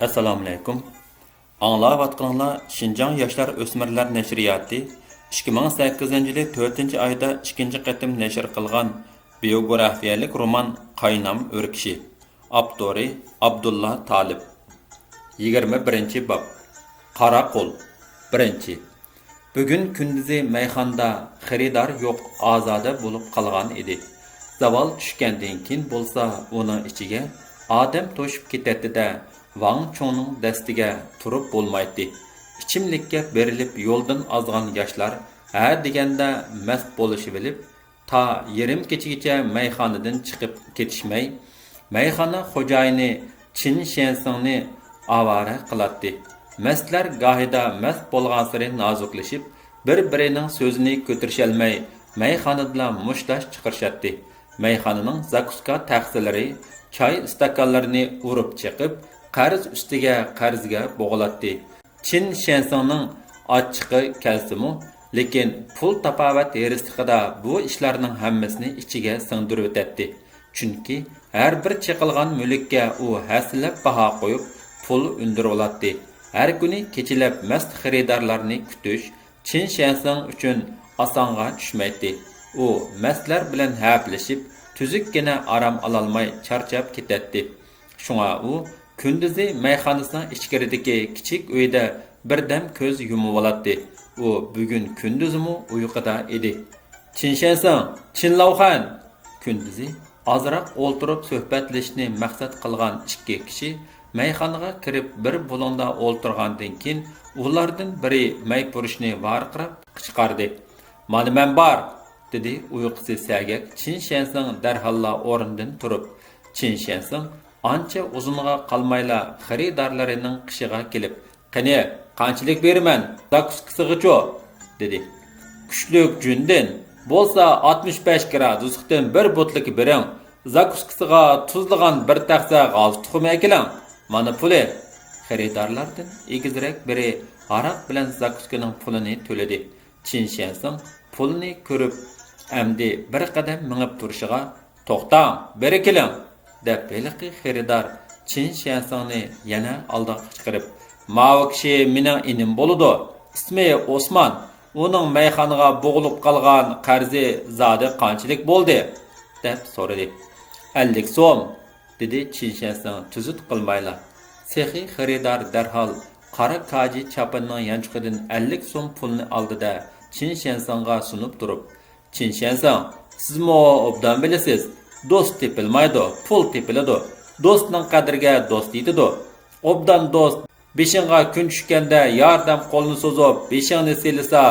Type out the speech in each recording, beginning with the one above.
Assalamu alaykum. Anlayatqanlar Şinjan Yaşlar Ösmirler Neşriyatı 2008-yili 4-oyda 2-chi qatim nashr qilgan biografiyalik roman Qaynam Örkişi. Avtori Abdullah Talib. 21-bab. Qara qo'l. 1. Bugun kunduzi mayxonda xaridor yo'q, ozoda bo'lib qolgan edi. Zavol tushgandan keyin bo'lsa, uni ichiga odam to'shib ketadi-da, Wang Chong'ning dastiga turib bo'lmaydi. İchimlikka berilib yo'ldan ozgan yoshlar ha deganda mast bo'lishib bilib, ta yarim kechagacha mayxonadan chiqib ketishmay, mayxona xo'jayini Chin Shensingni avara qiladi. Mastlar gohida mast bo'lgan sari nozuklashib, bir-birining so'zini ko'tarisholmay, mayxonada mushtlash chiqarishadi. Mayxonaning zakuska taqsilari choy stakanlarini urib chiqib, qarz ustiga qarzga bo'g'iladi. Chin Shensingning ochiqi kelsimu, lekin pul tapovat erisligida bu ishlarning hammasini ichiga singdirib o'tadi. Chunki har bir chiqilgan mulkka u haslab baho qo'yib, pul undirib oladi. Har kuni kechalab mast xaridorlarni kutish Chin Shensing uchun osonga tushmaydi. U mastlar bilan haplashib, tuzukkina aram ololmay charchab ketadi. Shunga u kunduzi mayxonasining ichkaridagi kichik uyda birdam ko'z yumib oladi. U bugun kunduzimi uyquda edi. Chin Shensing, Chin Lavxan. Kunduzi ozroq o'ltirib suhbatlashishni maqsad qilgan ikki kishi mayxonaga kirib bir bo'londa o'ltirgandan keyin ulardan biri may purishni varqirab chiqardi. "Mana men bor", dedi uyqusi sagak Chin Shensing darhalla o'rnidan turib. Chin Shensing ancha uzunga qolmayla xaridorlarining qishiga kelib, "Qani, qanchalik beraman? Zakuskisigacha", dedi. "Kuchlik jundin bo'lsa 65 gradusdan bir botlik bering. Zakuskisiga tuzlagan bir taxsa g'oz tuxumi ekiling. Mana puli." Xaridorlardan egizrak biri aroq bilan zakuskining pulini to'ladi. Chin Shensing pulni ko'rib, amdi bir qadam minib turishiga, "To'xtang, beri keling", deb beliqi xaridor Chin Shensingni yana oldiga chiqarib, "Mavo kishi mening inim bo'ladi. Ismi Osman. Uning mayxonaga bo'g'ilib qolgan qarzi zodi qanchalik bo'ldi?" deb so'radi. 50 so'm, dedi Chin Shensing tuzut qilmayla. Sehi xaridor darhol qora kaji chapinning yanchiqidan 50 so'm pulni oldi-da Chin Shensingga sunib turib, "Chin Shensing, sizmi obdan bilasiz, do'st tepilmaydi, pul tepiladi. Do'stning qadriga do'st yetadi. Obdan do'st beshingga kun tushganda yordam qo'lini so'zib, beshingni selisa,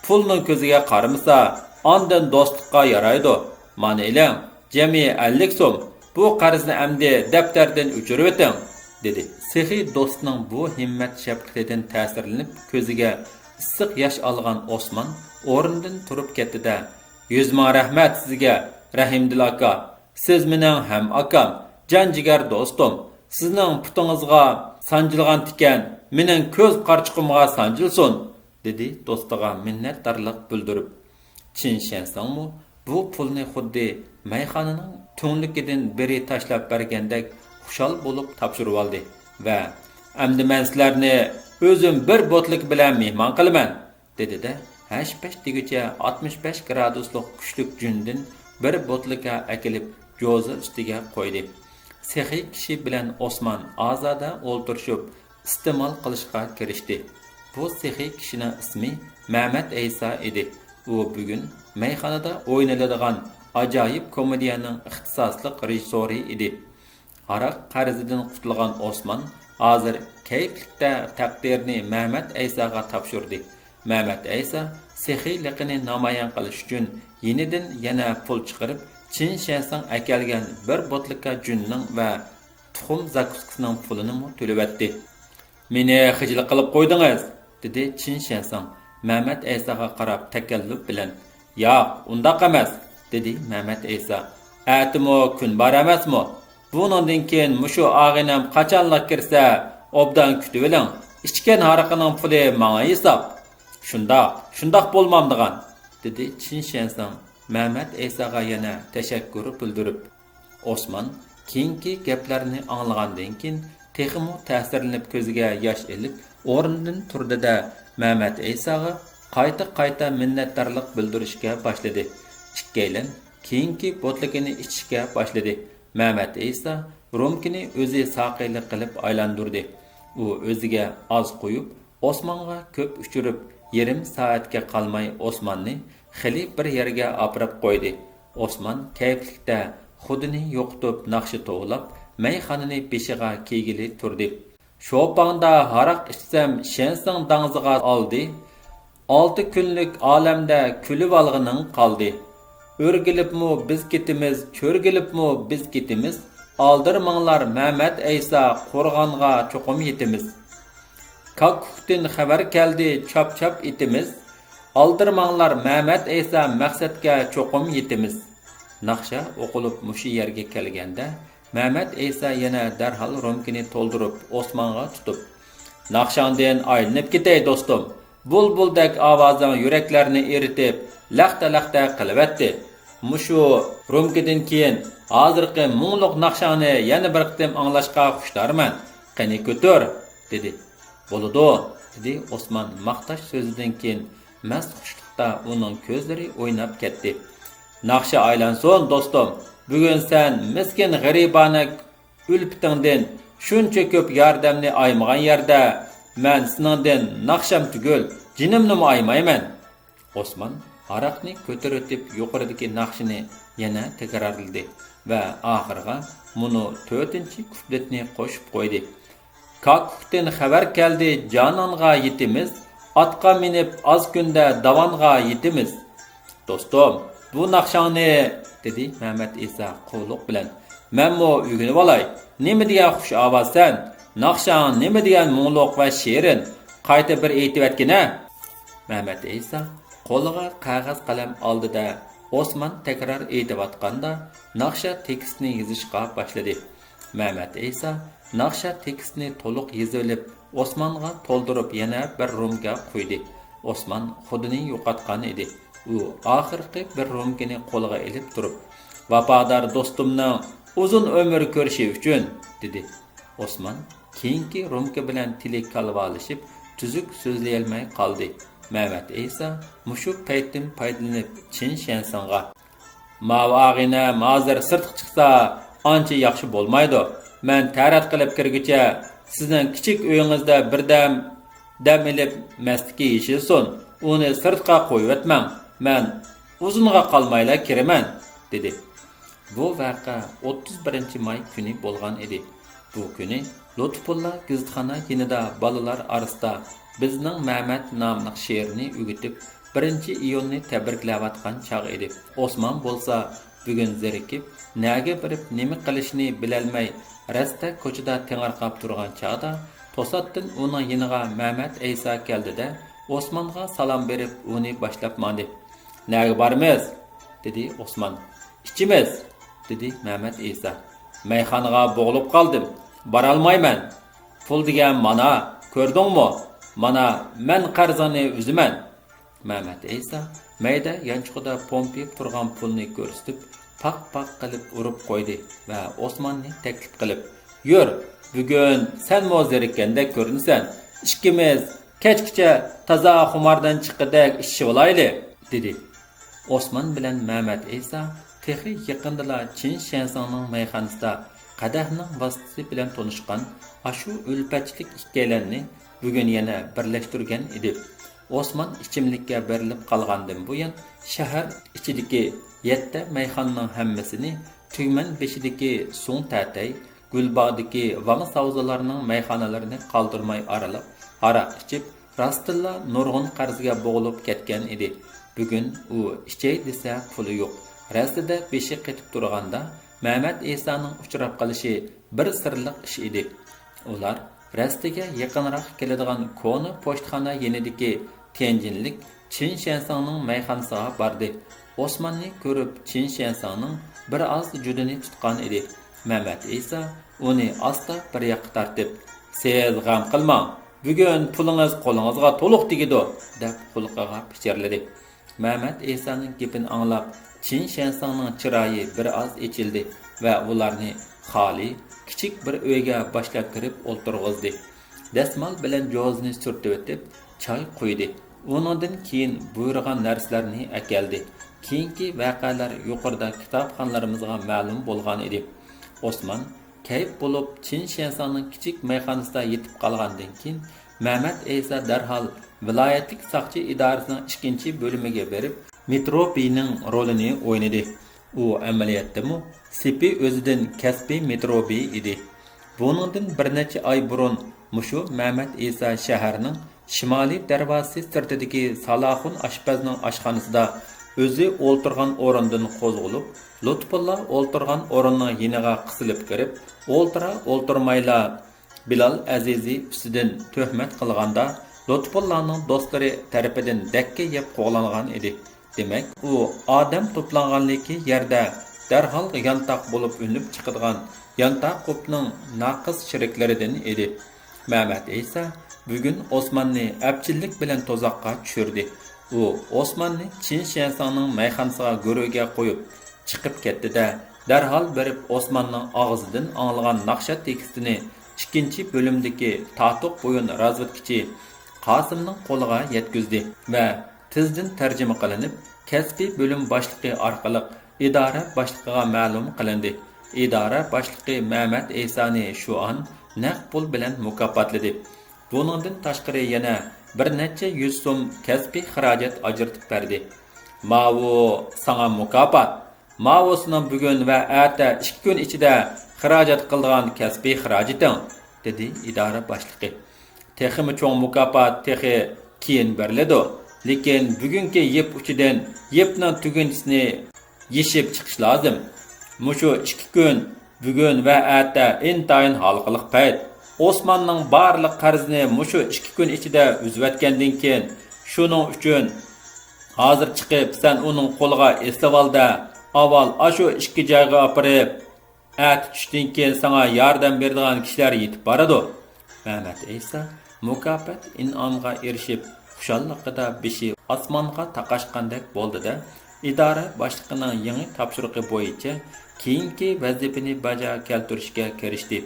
pulning ko'ziga qaramasa, ondan do'stlikqa yaraydi. Mana eling, jami 50 so'm. Bu qarzni amdi daftardan o'chirib o'ting", dedi. Sehi do'stning bu himmat shafqatidan ta'sirlanib, ko'ziga issiq yosh olgan Osman o'rnidan turib ketdi-da, "100 ming rahmat sizga, Rahimdil aka. Siz mening ham akam, jon-jigar do'stim. Sizning putingizga sanjilgan tikan mening ko'z qarchiqimga sanjilsin", dedi do'stiga minnatdorlik bildirib. Chin Shensingmi bu pulni xuddi mayxonaning to'nligidan biri tashlab bergandek xushal bo'lib topshirib oldi va "Amdi men sizlarni o'zim bir botlik bilan mehmon qilaman", dedi-da, hash-pash deguncha 65 graduslik kuchlik jundin bir botlika akilib jo'za ustiga qo'ydi. Sehi kishi bilan Osman ozoda o'ltirishib iste'mol qilishga kirishdi. Bu sehi kishining ismi Mehmet Eysa edi. U bugun mayxonada o'ynaladigan ajoyib komediyaning ixtisosli rejissyori edi. Aroq qarzidan qutulgan Osman hozir kayflikda taqdirni Mehmet Eysaga topshirdi. Mehmet Eysa sehiyligini namoyon qilish uchun yenidan yana pul chiqarib, Chin Shensing akalgan bir botlika junning va tuxum zakuskisining pulini to'layotdi. "Meni xijil qilib qo'ydingiz", dedi Chin Shensing Mehmet Eysaga qarab takalluf bilan. "Yo'q, undaq emas", dedi Mehmet Eysa. "Atimo kun bor emasmi? Bundan keyin mushu og'inam qachonlik kirsa, obdan kutib oling. Ichgan hariqining puli menga hisob." Shundoq bo'lmamdigan", dedi Chin Shensing Mehmet Eysaga yana tashakkur bildirib. Osman keyingi gaplarni anglagandan keyin texmi ta'sirlanib ko'ziga yosh elib, o'rnidan turdida Mehmet Eysaga qayta minnatdorlik bildirishga boshladi. Ikkalan keyingi botligini ichishga boshladi. Mehmet Eysa romkini o'zi saqiylik qilib aylantirdi. U o'ziga oz qo'yib, Osmonga ko'p uchirib, yarim soatga qolmay Osmonni xili bir yerga olib qo'ydi. Osmon kayflikda xudini yo'qitib naqshi to'g'lab, mayxonani beshiga kiygili turdi. Şopanda haraq içsem şensing dangziga oldi. 6 kunlik olamda kulib olg'inin qoldi. O'rgilibmi biz ketimiz, cho'rgilibmi biz ketimiz. Aldirmanglar Mehmet Eysa qo'rg'onga cho'qim yetimiz. Kakukdan xabar keldi chop itimiz. Aldirmanglar Mehmet Eysa maqsadga cho'qim yetimiz. Naqsha o'qilib mushu yerga kelganda Mehmet Eysa yana darhol romkini to'ldirib Osmonga tutib, "Naqshandan aylanib ketay do'stim. Bulbuldek ovozing yuraklarni eritib, laqta qilibdi. Mushu romkidan keyin hozirgi mungluq naqshani yana bir qitim anglashga xushdarman. Qani ko'tar", dedi. "Bo'ladi", dedi Osmon maqtash so'zidan keyin mast xushliqda uning ko'zlari o'ynab ketdi. "Naqsha aylansin do'stim. Bugun sen miskin g'aribona ulpitingdan shuncha ko'p yordamni aymagan yerda men seningdan naqsham tugul, jinimni aymayman." Osmon aroqni ko'tarib yuqoridagi naqshini yana takrorladi va oxirga buni 4-kupletni qo'shib qo'ydi. "Kakukdan xabar keldi, jononga yetimiz, atqa minib az kunda davonga yetimiz." "Do'stim, bu naqshani", dedi Mehmet Eysa qo'liq bilan. "Menmo o'rganib olay. Nima degan xush ovozsan? Naqshan nima degan mungluq va she'rin? Qayta bir aytib etgina." Mehmet Eysa qo'liga qog'oz qalam oldida Osmon takror aytayotganda naqsha tekstni yozishga boshladi. Mehmet Eysa naqsha tekstni to'liq yozib, Osmonga to'ldirib yana bir rumga qo'ydi. Osmon xudini yo'qotgan edi. U oxirgi bir romkini qo'lga elib turib, "Vafodor do'stimning uzun umr ko'rishi uchun", dedi. Osmon keyingi romka bilan tili kalvalishib, tuzuk so'zlay olmay qoldi. Mehmet Eysa mushu paytdan foydalanib chin shansonga, "Mavag'ina hozir sirtqa chiqsa, ancha yaxshi bo'lmaydi. Men tarat qilib kirguncha sizning kichik uyingizda birdam dam ilib mastiki yeshilsin. Uni sirtqa qo'yib etmang. Men uzunga qolmayla kiraman", dedi. Bu vaqa 31 may kuni bo'lgan edi. Bu kuni Lutfulla gizitxona yinida bolalar orasida bizning Mehmet nomli she'rni o'gitib 1-iyulni tabriklayotgan chog' edi. Osmon bo'lsa bugun zerikib, naga birib nima qilishni bilolmay, rasta ko'chada teng'arqab turgan chog'da to'satdan uning yiniga Mehmet Eysa keldida Osmonga salom berib uni boshlab mandi. "Naga bormiz?" dedi Osmon. "Ichimiz", dedi Mehmet Eysa. "Mayxonaga bo'g'ilib qoldim. Bora olmayman. Pul degan mana, ko'rdingmi? Mana men qarzini uzaman." Mehmet Eysa mayda yanchiqida pompib turgan pulni ko'rsatib, paq qilib urib qo'ydi va Osmonni taklif qilib, "Yur, bugun sen mo'zirikanda ko'rinsan. Ikkimiz kechgacha toza xumardan chiqadak ishchi bo'layli", dedi. Osmon bilan Mehmet Eysa texi yaqindala chin shansonning mayxonasida qadahning vositasi bilan tanishgan ashu ulpachlik ikkalanni bugun yana birlashtirgan edi. Osmon ichimlikka berilib qolgandan buyon shahar ichidagi 7 mayxonaning hammasini Tugman beshidagi So'ng Tatay, Gulbog'dagi Vang savzalarining mayxonalarini qoldirmay aralab, aroq ichib, rostilla nurg'un qarzga bo'g'ilib ketgan edi. Bugun u ichay desa puli yo'q. Rastida beshi qetib turganda Mehmet Eysaning uchrab qolishi bir sirliq ish edi. Ular rastiga yaqinroq keladigan koni pochtxona yenidagi Tianjinlik Chin Shansangning mayxonasiga bordi. Osmonni ko'rib Chin Shansangning bir oz judini tutgan edi. Mehmet Eysa uni asta bir yoqqa tortib, "Siz g'am qilmang. Bugun pulingiz qo'lingizga to'liq tegidi", deb xulqiga pichirladi. Mehmet Eysaning gapini anglab, Chin Shansangning chiroyi bir oz echildi va ularni xoli kichik bir uyga boshlab kirib o'ltirg'izdi. Dasmal bilan jo'zni surtib o'tib, choy qo'ydi. Uningdan keyin buyurgan narsalarni akeldi. Keyingi voqealar yuqorida kitobxonlarimizga ma'lum bo'lgan edi. Osman kayf bo'lib Chin Shensangning kichik mayxonasida yetib qolgandan keyin Mehmet Eysa darhol viloyatlik soqchi idorasining 2-bo'limiga berib, metrobining rolini o'ynadi. U amaliyotda Sipi o'zidan kasbiy metrobi edi. Buningdan bir necha oy burun mushu Mehmet Eysa shaharning shimoliy darvozasi sirtidagi Salahun oshpazning oshxonasida o'zi o'ltirgan o'rindan qo'zg'alib, Lutfulla o'ltirgan o'rinning yiniga qisilib kirib, o'ltirmayla Bilal Azizi ustidan tuhmat qilganda Lutfullaning do'stlari tarafidan dakka yeb qo'g'langan edi. Demak, u odam to'planganligi yerda darhol yantoq bo'lib unib chiqadigan yantoq qopning naqis sheriklaridan edi. Mehmet Eysa bugun Osmanni apchillik bilan tozoqqa tushirdi. U Osmanni Chin Shensangning mayxonasiga go'ro'ga qo'yib chiqib ketdi-da, darhol berib Osmanning og'zidan anglagan naqshat tekstini 2-bo'limdagi Tatuq bo'yin razvedkichi Qosimning qo'liga yetkazdi va tezdan tarjima qilinib, kasbiy bo'lim boshlig'i orqali idora boshlig'iga ma'lum qilindi. Idora boshlig'i Mehmet Eysani shu on naq pul bilan mukofotladi. Buningdan tashqari yana bir necha 100 so'm kasbiy xarajat ajratib berdi. Mavu sana mukofot. Mavusning bugun va erta 2 kun ichida xarajat qilgan kasbiy xarajating, dedi idora boshlig'i. Texmi cho'ng mukofot texi keyin beriladi. Lekin bugungi yep uchidan yepning tugunchisini yeshib chiqish lozim. Mushu 2 kun bugun va erta intayin halqiliq payt. Osmanning barliq qarzini mushu 2 kun ichida uzvatgandan keyin shuning uchun hozir chiqib sen uning qo'liga eslavalda avval ashu 2 joyga opirib at tushdan keyin sana yordam beradigan kishilar yetib boradi. Mehmet Eysa mukofot in'omga erishib xushalliqida beshi osmonga taqashgandek bo'ldi-da, idora boshlig'ining yangi topshirig'i bo'yicha keyingi vazifani bajarib keltirishga kirishdi.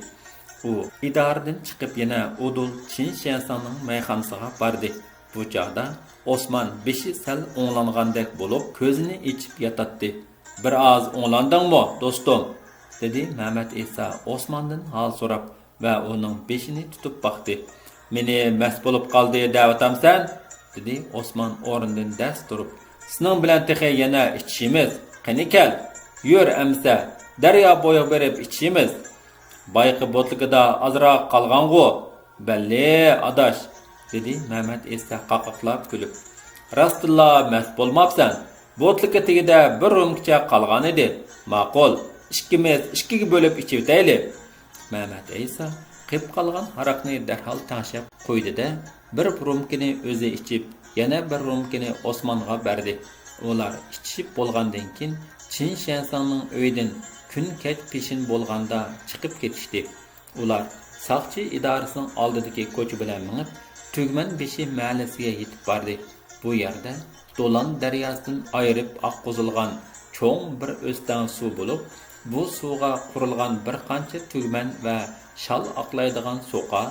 U idoradan chiqib yana Udul Chin Shensangning mayxonasiga bordi. Bu chog'da Osman beshi sal o'nglangandek bo'lib, ko'zini ichib yotadi. Bir oz o'nglandingmi, do'stim? dedi Mehmet Eysa Osmandan hol so'rab va uning beshini tutib baqdi. Meni mast bo'lib qoldi da'vatamsan? dedi Osman o'rnidan dast turib. Sizning bilan texi yana ichishimiz. Qani kel, yur amsa, daryo bo'yi berib ichishimiz. Bayqi botligida azroq qolgan-ku. Balli, adash, dedi Mehmet Eysa qaqaqlab kulib. Rastilla mast bo'lmabsan. Botliga tegida bir rumkicha qolgan edi. Ma'qul, ikkimiz 2ga bo'lib ichib o'taylik. Mehmet Eysa qip qolgan haraqni darhol tashab qo'ydi-da, bir rumkini o'zi ichib, yana bir rumkini Osmonga berdi. Ular ichib bo'lgandan keyin Chin Shensangning uyidan kun kech peshin bo'lganda chiqib ketishdi. Ular soqchi idorasining oldidagi ko'cha bilan minib, Tugman beshi mahallasiga yetib bordi. Bu yerda Do'lan daryosidan ayirib oqqozilgan cho'ng bir o'stan suv bo'lib, bu suvga qurilgan bir qancha tugman va shal oqlaydigan so'qa,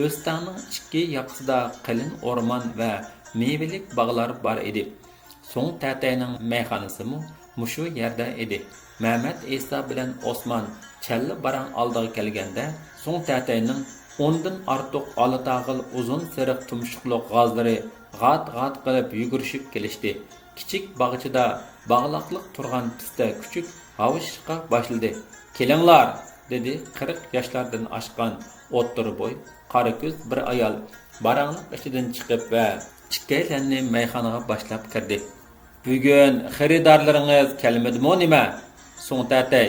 o'stanning ikki yoqasida qalin o'rmon va mevalik bog'lar bor edi. So'ng tatayning mayxonasi mushu yerda edi. Mehmet Eysa bilan Osman challa barang oldiga kelganda, so'ng tatayning 10 dan ortiq olatog'il uzun siriq tumshuqli g'ozlari g'at-g'at qilib yugurishib kelishdi. Kichik bog'chida bog'liqlik turgan pista kuchuk havishqa boshladi. "Kelinglar", dedi 40 yoshlardan oshgan o'ttir bo'y, qora ko'z bir ayol baranglik ichidan chiqib va ikkaylanni mayxonaga boshlab kirdi. "Bugun xaridorlaringiz kelmadimi nima? So'ng tatay",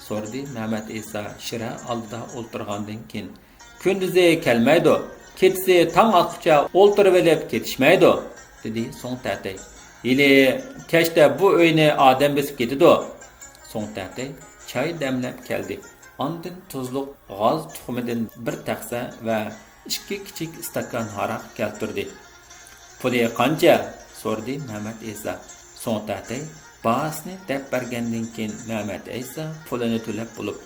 so'radi Mehmet Eysa shira oldida o'ltirgandan keyin. "Kunduzi kelmaydi. Ketsi tong otqicha o'ltirib olib ketishmaydi", dedi so'ng tatay. "Yili kechda bu uyni odam besib ketadi". So'ng tatay choy damlab keldi. Ondan tuzluq g'oz tuxumidan bir taxsa va 2 kichik stakan haraq keltirdi. "Puli qancha?" so'radi Mehmet Eysa. So'ng tatay bahasni deb bergandan keyin Mehmet Eysa pulini to'lab bo'lib,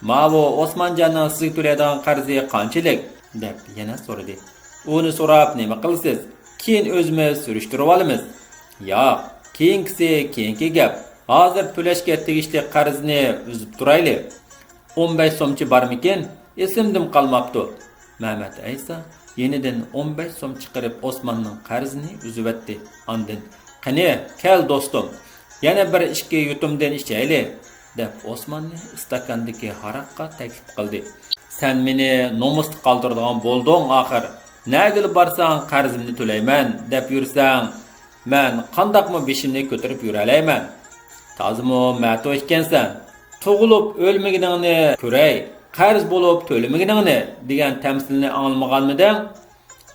Mavo Osmanjonning sizga to'laydigan qarzi qanchalik? Deb yana so'radi. Uni so'rab nima qilsiz? Keyin o'zimiz surishtirib olamiz. Yo'q, keyingi gap. Hozir to'lashga tegishli qarzni uzib turaylik. 15 so'mchi bormikin? Esimdim qolmabdi. Mehmet Aysa yenidan 15 so'm chiqarib Osmonning qarzini uzib etdi. Ondan "Qani, kel do'stim, yana bir ishga yutumdan ichaylik" deb Osmonni istakandagi haraqqa taklif qildi. "Sen meni nomusni qoldiradigan bo'lding oxir. Nagil borsang qarzimni to'layman deb yursang, men qandaqmi beshimni ko'tarib yura olayman? Tazimo mato ekansan. Tug'ilib o'lmaganingni ko'ray, qarz bo'lib to'lamaganingni degan tamsilni anglamaganmiding?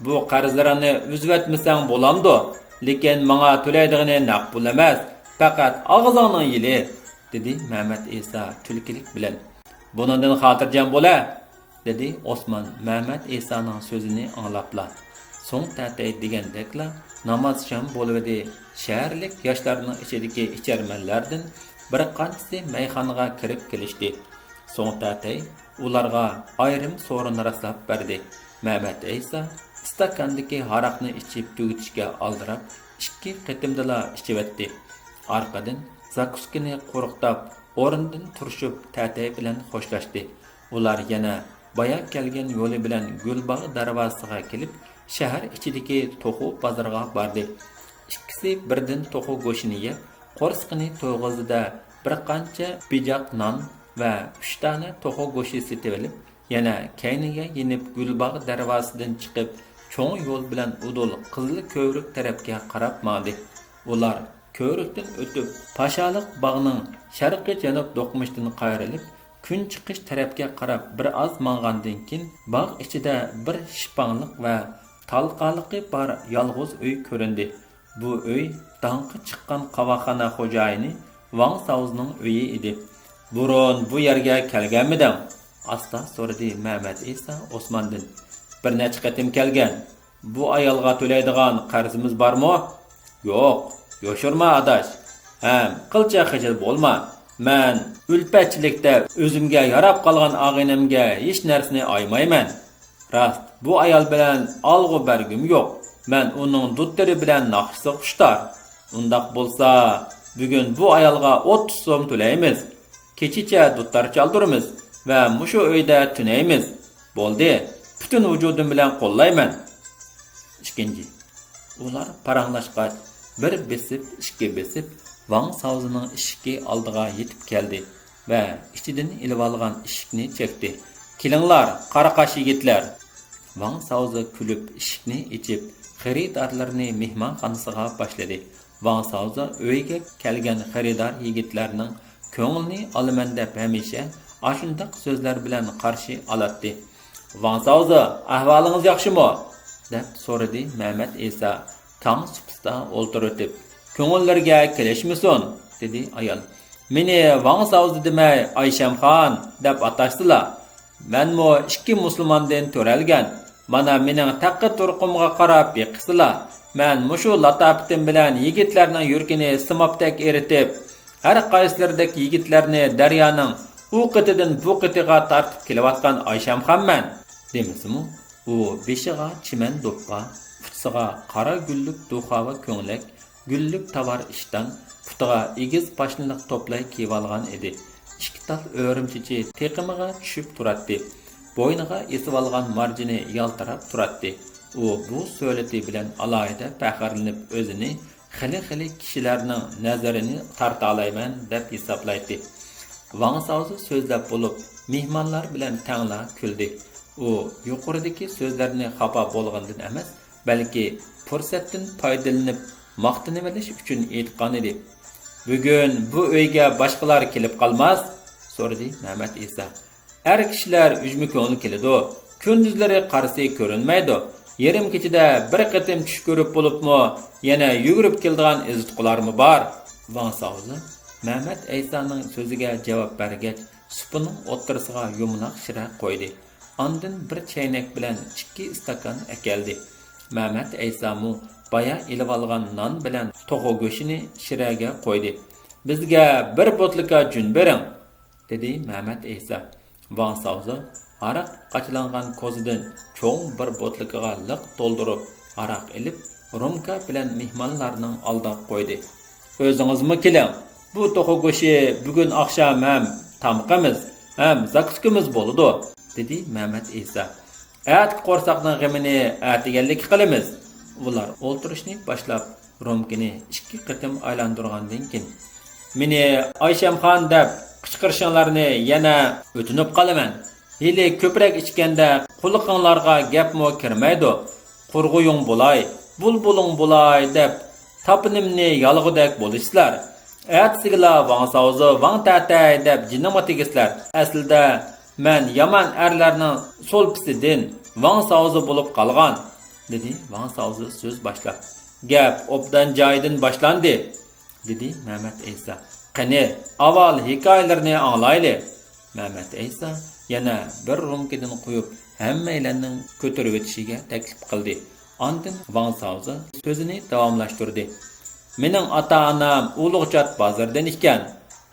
Bu qarzlarni uzib etmasang bo'lamdi, lekin menga to'laydig'ini naq pul emas, faqat og'zingning yili" dedi Mehmet Isa tulkilik bilan. "Bundan xotirjam bo'la" dedi Osman Mehmet Isa'ning so'zini anglabla. So'ng tatay degandekla namoz sham bo'ldi. Shaharlik yoshlarning ichidagi icharmanlardan bir qanchasi mayxonaga kirib kelishdi. So'ng tatay ularga ayrim so'rin raslab berdi. Mehmet Isa istakandagi haraqni ichib tugitishga aldirab, 2 qitimdala ichib etdi. Arqadan zakuskini qo'riqtab, o'rnidan turishib tatay bilan xo'shlashdi. Ular yana baya kelgan yo'li bilan Gulbog' darvozasiga kelib, shahar ichidagi to'qu bozorga bordi. İkisi birdan to'qu go'shtini yeb, qo'rsqini to'yg'izida bir qancha bijoq non va 3 dona to'qu go'shti setib olib, yana kayniga yenib Gulbog' darvozasidan chiqib, cho'ng yo'l bilan udul qizil ko'vrik tarafga qarab mandi. Ular ko'rikdan o'tib, Pashaliq bog'ning sharqiy janub do'qmishdan qayrilib, kun chiqish tarafga qarab bir oz mangandan keyin bog' ichida bir shipangliq va talqaliqi bor yolg'iz uy ko'rindi. Bu uy danqi chiqqan qavoxona xo'jayini Wang Saozning uyi edi. "Burun bu yerga kelganmiding?" asta so'radi Mehmet Isa Osmondan. "Bir necha qatim kelgan. Bu ayolga to'laydigan qarzimiz bormi?" "Yo'q, yoshirma adash. Ham qilcha xijil bo'lma. Men ulpachilikda o'zimga yarab qolgan og'inimga hech narsani aymayman. Rost, bu ayol bilan olg'u bergim yo'q. Men uning duttiri bilan naqshsi xushtar. Undaq bo'lsa, bugun bu ayolga 30 so'm to'laymiz. Kechicha duttar chaldiramiz va mushu uyda tunaymiz. Bo'ldi. Butun vujudim bilan qo'llayman." Ikkinchi. Ular paranglashqach, bir besib, ikki besib Wang Saozning eshigi oldiga yetib keldi va ichidan ilib olgan eshikni chekdi. "Kelinglar, qaraqash yigitlar." Wang Saozi kulib eshikni ichib, xaridorlarni mehmonxonasiga boshladi. Wang Saozi uyga kelgan xaridor yigitlarning ko'nglini olaman deb hamisha ashundaq so'zlar bilan qarshi oladi. "Wang Saozi, ahvolingiz yaxshimi?" deb so'radi Mehmet Isa tong supista o'ltirib. "Ko'ngillarga kelishmisin?" dedi ayol. "Meni Wang Saozi demay Ayshamxon deb atashdilar. Menmo 2 musulmondan to'ralgan. Mana mening taqqa turqimga qarab beqisdilar. Men mushu latafatim bilan yigitlarning yurkini simobdak eritib, har qaysilaridek yigitlarni daryoning u qitidan bu qitiga tortib kelayotgan Ayshamxonman" demisimi? U beshiga chiman do'ppa, futsiga qora gullik duxava ko'nglak, gullik tovar ishdan, putiga egiz pashniliq to'play kiyib olgan edi. 2 tal o'rimchichi teqimiga tushib turadi. Bo'yniga esib olgan marjini yaltirab turadi. U bu so'lati bilan alohida faxrlanib o'zini xili kishilarning nazarini torta olayman deb hisoblaydi. Wang Saozi so'zlab bo'lib, mehmonlar bilan tangla kuldi. U yuqoridagi so'zlarni xafa bo'lgandan emas, balki fursatdan foydalanib maqtanib olish uchun aytgan edi. "Bugun bu uyga boshqalar kelib qolmas?" so'radi Mehmet Isa. "Er kishilar ujmi ko'ngil keladi. Kunduzlari qarsi ko'rinmaydi. Yarim kechida bir qatim tush ko'rib bo'libmi, yana yugurib keladigan izitqularmi bor?" Wang Saozi Mehmet Isa'ning so'ziga javob bergach, supining o'ttirisiga yumaloq shira qo'ydi. Ondan bir chaynak bilan 2 stakan akeldi. Mehmet Isa mu baya ilib olgan non bilan to'g'u go'shini shiraga qo'ydi. "Bizga bir botlika jun bering" dedi Mehmet Isa. Wang Saozi araq qachilangan kozidan cho'ng bir botlikiga liq to'ldirib araq ilib rumka bilan mehmonlarning oldiga qo'ydi. O'zingizmi keling. Bu to'qi go'shi bugun oqsham ham tamqamiz, ham zakuskimiz bo'ladi, dedi Mehmet Isa. Atki qo'rsaqning g'imini atiganlik qilamiz. Ular o'ltirishni boshlab rumkini 2 qitim aylantirgandan keyin meni Ayshamxon deb qichqirishinglarni yana o'tinib qolaman. Hili ko'proq ichganda quliqinglarga gapmo kirmaydi. Qurg'uyung bo'lay, bulbuling bo'lay deb tapinimni yalg'idek bo'lishlar. Atsigla Wang Saozi, Wang Tatay deb jinima tegislar. Aslida men yaman erlarning so'lpisidan Wang Saozi bo'lib qolgan, dedi Wang Saozi so'z boshlab. Gap obdan joyidan boshlandi, dedi Mehmet Isa. Qani, avval hikoyalarni anglayli. Mehmet Isa yana bir rumkidan qo'yib hammalarning ko'tarib o'tishiga taklif qildi. Ondan Wang Saozi so'zini davomlashtirdi. Mening ota-onam Ulug'chat bozordan ekan.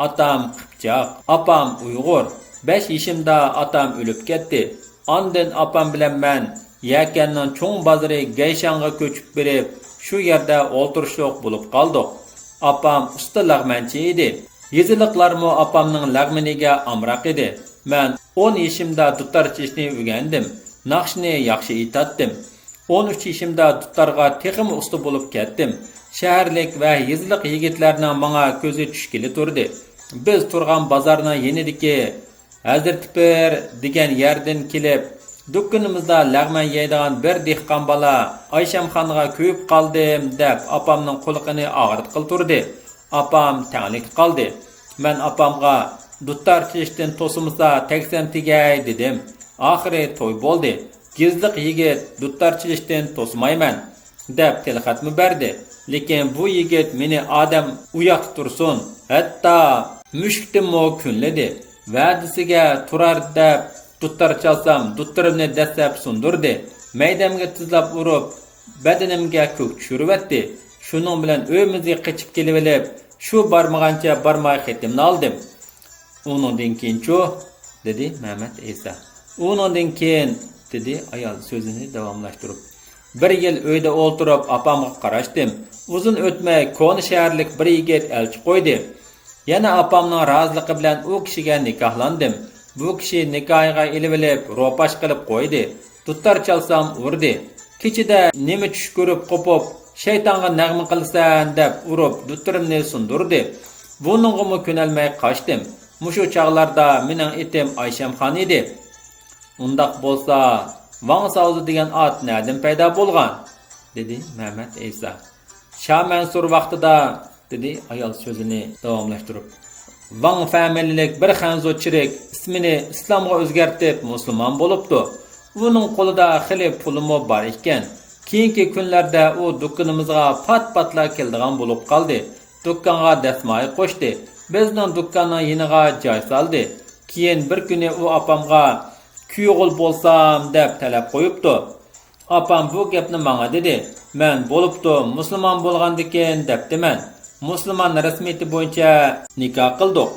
Otam Qipchoq, opam Uyg'ur. 5 yoshimda otam o'lib ketdi. Ondan opam bilan men Yakanning cho'ng bozori Gayshanga ko'chib berib, shu yerda o'ltirishliq bo'lib qoldik. Opam usta lag'manchi edi. Yeziliqlarmo opamning lag'miniga amroq edi. Men 10 yoshimda dutar chishni o'rgandim. Naqshni yaxshi aytatdim. 13 yoshimda dutarga texim usta bo'lib ketdim. Shaharlik va yeziliq yigitlarning menga ko'zi tushkili turdi. Biz turgan bozorning yenidagi Hazratpir degan yerdan kelib, dukkanimizda lag'man yeydigan bir dehqon bola Ayshamxonga ko'yib qoldim deb opamning quliqini og'ritqil turdi. Opam tanglik qoldi. Men opamga dutar chishdan to'simsa teksam tegay dedim. Oxiri to'y bo'ldi. Gizliq yigit dutar chishdan to'smayman deb tilxatmi berdi. Lekin bu yigit meni odam uyoq tursin, hatto mushkdimmo kunladi. Va'dasiga turar deb dutar chalsam, duttarimni dastlab sundurdi. Maydamga tizlab urib, badanimga ko'k tushiribdi. Shuning bilan uyimizga qochib kelib olib, shu barmagancha barmay xetimni oldim. Uningdan keyin-chu, dedi Mehmet Isa. Uningdan keyin, dedi ayol so'zini davomlashtirib. 1 yil uyda o'ltirib opamga qarashdim. Uzun o'tmay Ko'ni shaharlik bir yigit elchi qo'ydi. Yana opamning roziligi bilan u kishiga nikohlandim. Bu kishi nikohiga ilib ro'pash qilib qo'ydi. Dutar chalsam urdi. Kechida nima tush ko'rib qopib, shaytonga nag'ma qilsan deb urib duttarimni sundurdi. Buningga ko'nalmay qochdim. Mushu chog'larda mening etim Ayshamxon edi. Undaq bo'lsa, Wang Saozi degan ot nerdan paydo bo'lgan? Dedi Mehmet Isa. Shah Mansur vaqtida, dedi ayol so'zini davomlashtirib. Wang familiyalik bir xanzochirik ismini islomga o'zgartib musulmon bo'libdi. Uning qo'lida xili pulimo bor ekan. Keyingi kunlarda u dukkanimizga pat-patla keldigan bo'lib qoldi. Dukkanga dasmoy qo'shdi. Bizning dukkanning yeniga joy soldi. Keyin bir kuni u opamga kuyog'il bo'lsam deb talab qo'yibdi. Opam bu gapni menga dedi. Men bo'libdi, musulmon bo'lgandikin debdiman. Musulmon rasmiyati bo'yicha nikoh qildik.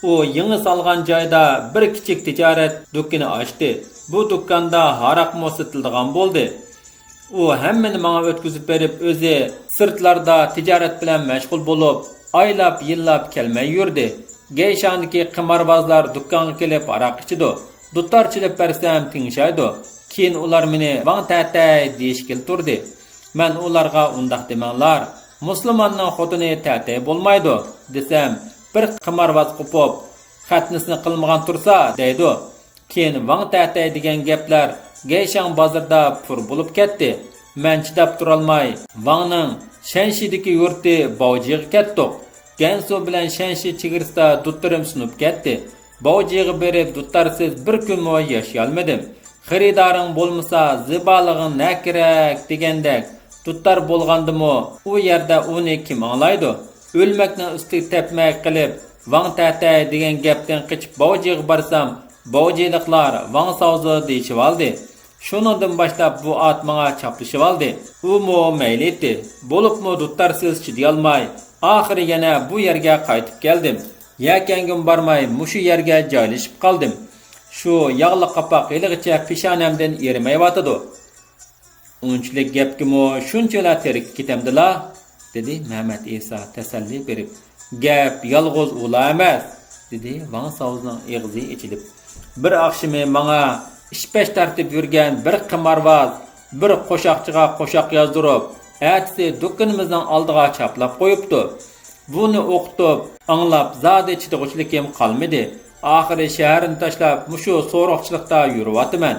U yangi solgan joyda bir kichik tijorat dukkani ochdi. Bu dukkanda haraq mo'sitildigan bo'ldi. U hammani menga o'tkazib berib, o'zi sirtlarda tijorat bilan mashg'ul bo'lib, oylab, yillab kelmay yurdi. Geyshandagi qimorbozlar dukkanga kelib haraq ichidi. Dutar chilib bersam tingshaydi. Keyin ular meni Wang Tatay deyishga turdi. Men ularga undaq demanglar. Musulmonning xotini Tatay bo'lmaydi desam, bir qimorvoz qopib, xatnisini qilmagan tursa deydi. Keyin Wang Tatay degan gaplar Geyshan bozorda pur bo'lib ketdi. Men chidab turolmay, Wangning Shanshidagi yurti Baojiga ketdik. Gansu bilan Shanshi chegarasida duttarim sunib ketdi. Baojiga berib duttarsiz bir kun mo yashayolmadim. Xaridaring bo'lmasa zibalig'ing na kerak degandek duttar bo'lgandimi, u yerda uni kim anglaydi? O'lmakni ustiga tepmay qilib, Wang Tatay degan gapdan qochib Baojiga borsam, Baojiliklar Wang Saozi deyishib oldi. Shuningdan boshlab bu ot menga chaplashib oldi. U mo mayli etdi. Bo'libmi duttarsiz chidayolmay, oxiri yana bu yerga qaytib keldim. Yakangim bormay mushu yerga joylashib qoldim. Şu yağlı qapak haligacha peshanamdan erimayotidi. Unchalik gapkimi shunchalar terik ketamdila, dedi Mehmet İsa tasalli berib. Gap yalg'iz ula emas, dedi Van Savuzning og'zi ichilib. Bir akşamı bana işpeş tartib yurgan bir qimarvaz, bir qo'shoqchiga qo'shoq yozdirib, ertasi do'konimizning oldiga chaplab qo'yibdi. Buni o'qitib, anglab, zade chidag'uchlikim qolmadi. Oxiri shaharni tashlab, mushu so'roqchilikda yuryapman.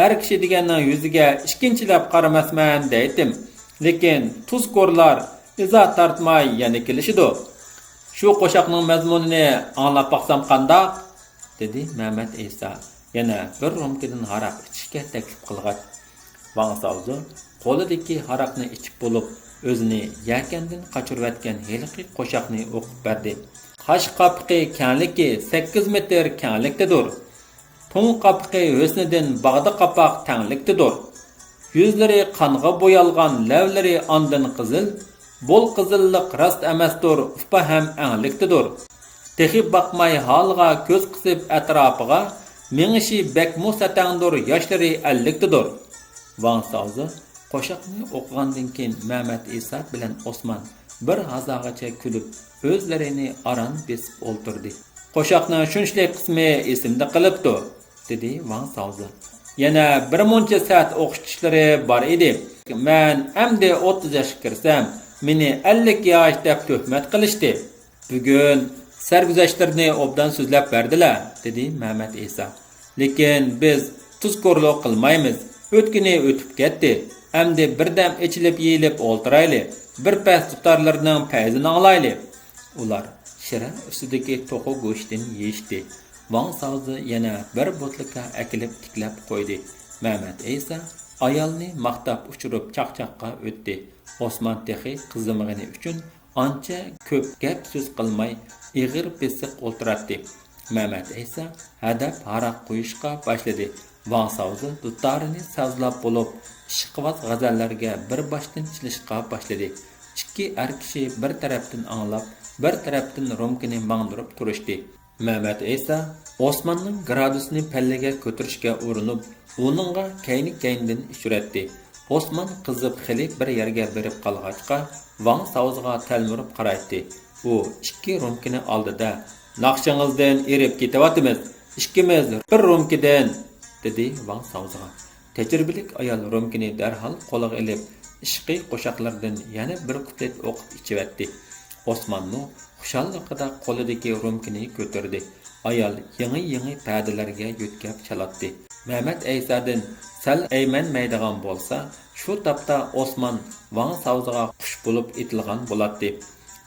Er kishi deganning yuziga ikkinchilab qaramasman deydim. Lekin tuzkorlar iza tartmay yana kelishidi. Shu qo'shoqning mazmunini anglab baqsam qandoq? dedi Mehmet İsa. Yana bir rumkadan haraq ichishga taklif qilgan. Van Savzu qo'lidagi haraqni ichib bo'lib, o'zini yakandan qochirayotgan heliqi qo'shoqni o'qib berdi. Qash qapiqi kengligi 8 metr kenglikdadir. To'n qapiqi husnidan bag'da qapoq tanglikdadir. Yuzlari qonga bo'yalgan, lavlari ondan qizil, bol qizillik rost emasdir, upa ham anglikdadir. Texi bakmay halga ko'z qisib atrofiga mengishi bekmu satangdir, yoshlari 50likdadir. Van Savzu qo'shiqni o'qigandan keyin Mehmet İsa bilan Osman bir hazagacha kulib, o'zlarini aran besib o'ltirdi. Qo'shiqning shunchalik qismi esimda qilibdi, dedi Van Savzu. Yana bir muncha soat o'qishlari bor edi. Men endi 30 yoshga kirsam, meni 50 yosh deb tuhmat qilishdi. Bugun sarguzashtlarni obdan so'zlab berdilar, dedi Mehmet İsa. Lekin biz tuzkorlik qilmaymiz. O'tgini o'tib ketdi. Endi birdam ichilib yeyilib o'ltirayli. Bir pas tutarlarning fayzini anglayli. Ular shira ustidagi to'qi go'shtini yeyishdi. Van Savzu yana bir bo'tlikka akilib tiklab qo'ydi. Mehmet İsa ayolni maqtab uchirib chaqchaqqa o'tdi. Osman texi qizimg'ini uchun ancha ko'p gap so'z qilmay ig'ir besiq o'ltirardi. Mehmet İsa hadab haraq qo'yishga boshladi. Van Savzu duttarini sazlab bo'lib, ishqivoz g'azallarga bir boshdan chilishga boshladi. Ikki er kishi bir tarafdan anglab, bir tarafdan romkini mangdirib turishdi. Mehmet İsa Osmanning gradusini pallaga ko'tarishga urinib, uningga kayni-kayndan uchratdi. Osman qizib xili bir yerga berib qolg'achqa, Van Savzuga talmirib qaraydi. U ikki romkini oldida, "Naqshingizdan erib ketyapmiz. Ikkimiz bir romkidan", dedi Van Savzuga. Tajribalik ayol romkini darhol qo'liga olib, ishqiy qo'shoqlardan yana bir kuplet o'qib ichivatdi. Osmanning xushalliqida qo'lidagi romkini ko'tardi. Ayol yangi padalarga yo'tkab chalatdi. Mehmet İsa'dan sal aymanmaydigan bo'lsa, shu tapda Osman Van Savzuga qush bo'lib etilgan bo'ladi.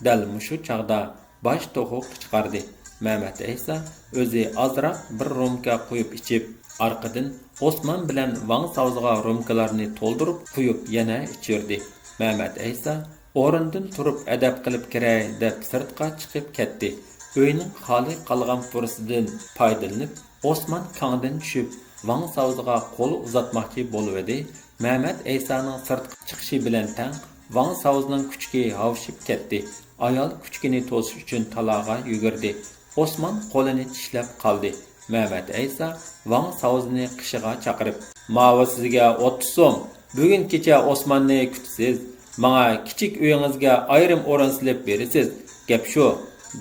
Dal mushu chaqda bosh to'g'uk chiqardi. Mehmet İsa o'zi azroq bir romka qo'yib ichib, arqadan Osman bilan Van Savzuga romkalarni to'ldirib qo'yib yana ichirdi. Mehmet İsa o'rindan turib adab qilib kiray deb sirtqa chiqib ketdi. Uyning xoli qolgan fursatidan foydalanib, Osman kangdan tushib, Van Savzuga qo'l uzatmoqchi bo'ldi. Mehmet İsa'ning sirtqa chiqishi bilan tang Van Savzuning kuchki havshib ketdi. Ayol kuchkini to'sish uchun talaga yugurdi. Osman qo'lini tishlab qoldi. Mehmet İsa Van Savzuni qishiga chaqirib, "Mava sizga 30 so'm. Bugun kecha Osmanni kutasiz. Menga kichik uyingizga ayrim o'rin silib berasiz. Gap shu",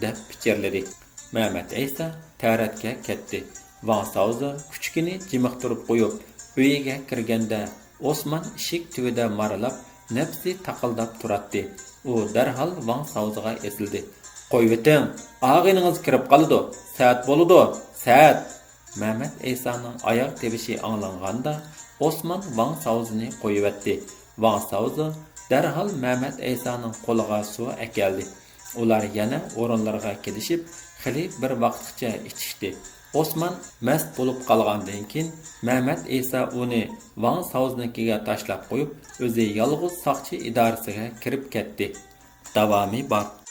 deb pichirladi. Mehmet İsa taratga ketdi. Van Savzu kuchkini jimiqtirib qo'yib, uyiga kirganda Osman eshik tubida maralab, nafsi taqildab turardi. U darhol Van Savzuga esildi. "Qo'yviting, og'iningiz kirib qoldi. Saat bo'ladi. Saat." Mehmet İsa'ning oyoq tebishi anglanganda Osman Van Savzuni qo'yivatdi. Van Savzu darhol Mehmet İsa'ning qo'liga suv akeldi. Ular yana o'rinlarga kelishib, xili bir vaqtgacha ichishdi. Osman mast bo'lib qolgandan keyin Mehmet İsa uni Van Savzunikiga tashlab qo'yib, o'zi yolg'iz soqchi idorasiga kirib ketdi. Davomi bor.